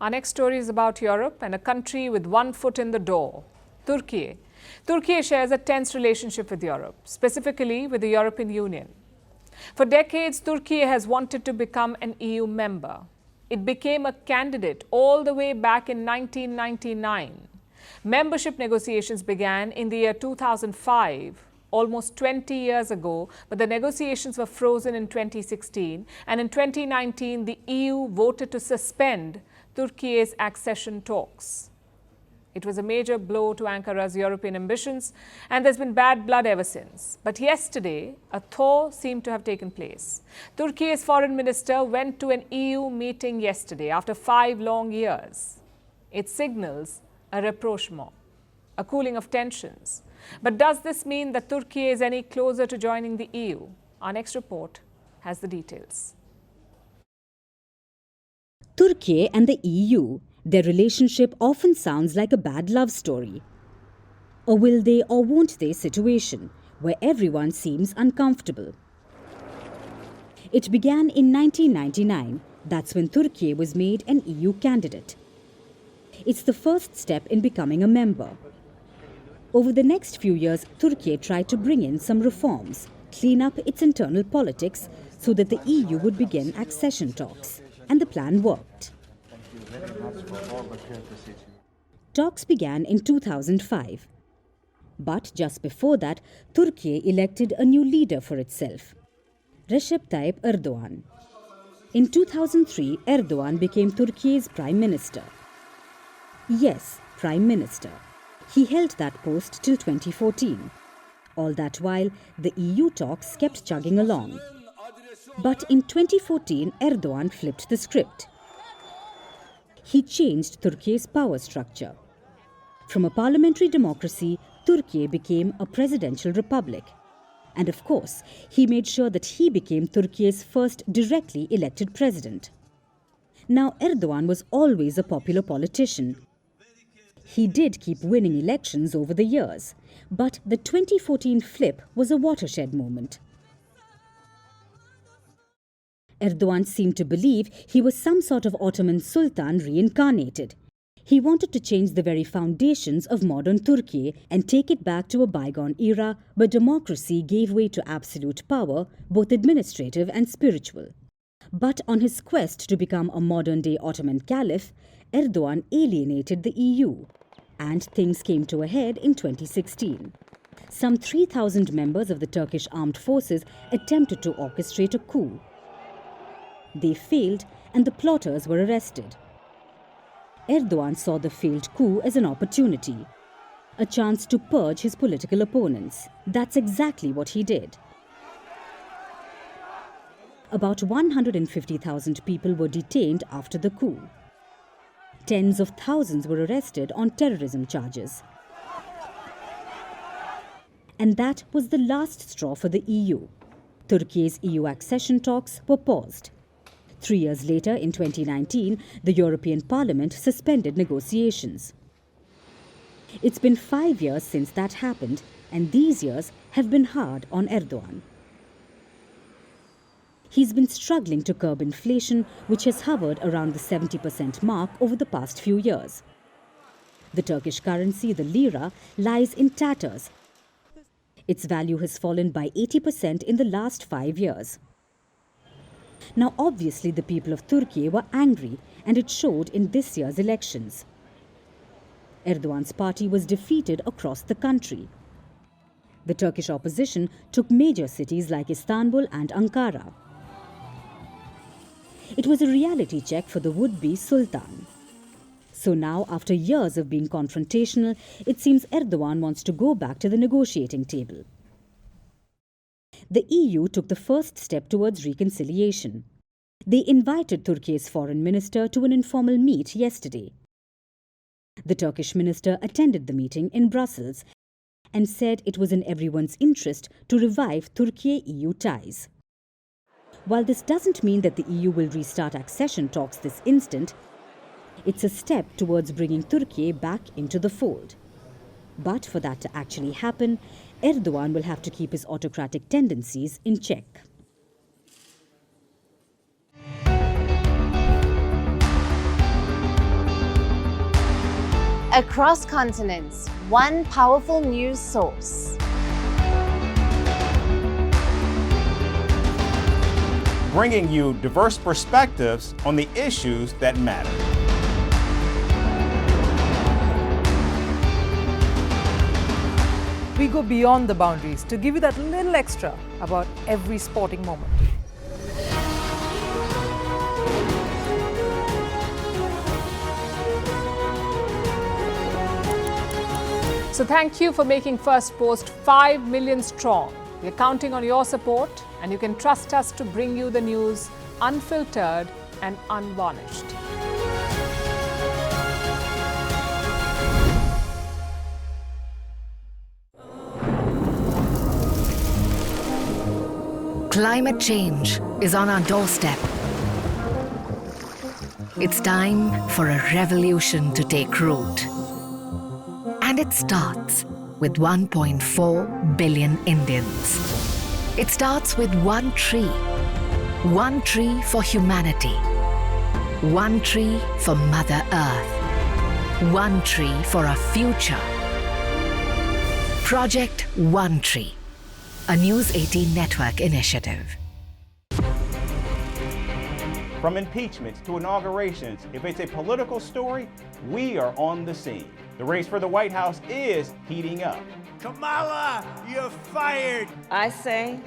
Our next story is about Europe and a country with one foot in the door, Turkey. Turkey shares a tense relationship with Europe, specifically with the European Union. For decades, Turkey has wanted to become an EU member. It became a candidate all the way back in 1999. Membership negotiations began in the year 2005, almost 20 years ago, but the negotiations were frozen in 2016, and in 2019, the EU voted to suspend Turkey's accession talks. It was a major blow to Ankara's European ambitions, and there's been bad blood ever since. But yesterday, a thaw seemed to have taken place. Turkey's foreign minister went to an EU meeting yesterday after 5 long years. It signals a rapprochement, a cooling of tensions. But does this mean that Turkey is any closer to joining the EU? Our next report has the details. Turkey and the EU, their relationship often sounds like a bad love story. A will they or won't they situation where everyone seems uncomfortable. It began in 1999. That's when Turkey was made an EU candidate. It's the first step in becoming a member. Over the next few years, Turkey tried to bring in some reforms, clean up its internal politics so that the EU would begin accession talks. And the plan worked. Talks began in 2005. But just before that, Turkey elected a new leader for itself, Recep Tayyip Erdogan. In 2003, Erdogan became Turkey's prime minister. Yes, prime minister. He held that post till 2014. All that while, the EU talks kept chugging along. But in 2014, Erdogan flipped the script. He changed Turkey's power structure. From a parliamentary democracy, Turkey became a presidential republic. And of course, he made sure that he became Turkey's first directly elected president. Now, Erdogan was always a popular politician. He did keep winning elections over the years, but the 2014 flip was a watershed moment. Erdogan seemed to believe he was some sort of Ottoman Sultan reincarnated. He wanted to change the very foundations of modern Turkey and take it back to a bygone era where democracy gave way to absolute power, both administrative and spiritual. But on his quest to become a modern-day Ottoman caliph, Erdogan alienated the EU, and things came to a head in 2016. Some 3,000 members of the Turkish armed forces attempted to orchestrate a coup. They failed, and the plotters were arrested. Erdogan saw the failed coup as an opportunity, a chance to purge his political opponents. That's exactly what he did. About 150,000 people were detained after the coup. Tens of thousands were arrested on terrorism charges. And that was the last straw for the EU. Turkey's EU accession talks were paused. 3 years later, in 2019, the European Parliament suspended negotiations. It's been 5 years since that happened, and these years have been hard on Erdogan. He's been struggling to curb inflation, which has hovered around the 70% mark over the past few years. The Turkish currency, the lira, lies in tatters. Its value has fallen by 80% in the last 5 years. Now, obviously, the people of Turkey were angry, and it showed in this year's elections. Erdogan's party was defeated across the country. The Turkish opposition took major cities like Istanbul and Ankara. It was a reality check for the would-be Sultan. So now, after years of being confrontational, it seems Erdogan wants to go back to the negotiating table. The EU took the first step towards reconciliation. They invited Turkey's foreign minister to an informal meet yesterday. The Turkish minister attended the meeting in Brussels and said it was in everyone's interest to revive Turkey-EU ties. While this doesn't mean that the EU will restart accession talks this instant, it's a step towards bringing Turkey back into the fold. But for that to actually happen, Erdogan will have to keep his autocratic tendencies in check. Across continents, one powerful news source. Bringing you diverse perspectives on the issues that matter. We go beyond the boundaries to give you that little extra about every sporting moment. So thank you for making Firstpost 5 million strong. We're counting on your support, and you can trust us to bring you the news unfiltered and unvarnished. Climate change is on our doorstep. It's time for a revolution to take root. And it starts with 1.4 billion Indians. It starts with one tree for humanity, one tree for Mother Earth, one tree for our future. Project One Tree, a News 18 network initiative. From impeachments to inaugurations, if it's a political story, we are on the scene. The race for the White House is heating up. Kamala, you're fired. I say,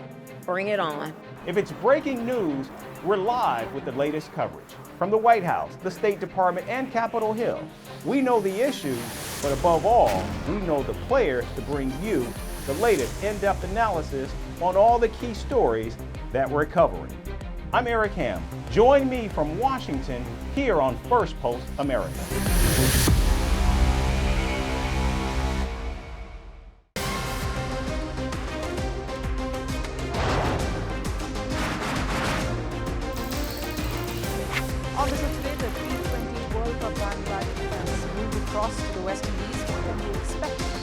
bring it on. If it's breaking news, we're live with the latest coverage. From the White House, the State Department, and Capitol Hill. We know the issues, but above all, we know the players to bring you the latest in-depth analysis on all the key stories that we're covering. I'm Eric Ham. Join me from Washington here on Firstpost America. On this today, the T20 World Cup bandwagon has moved across to the West Indies. What can we expect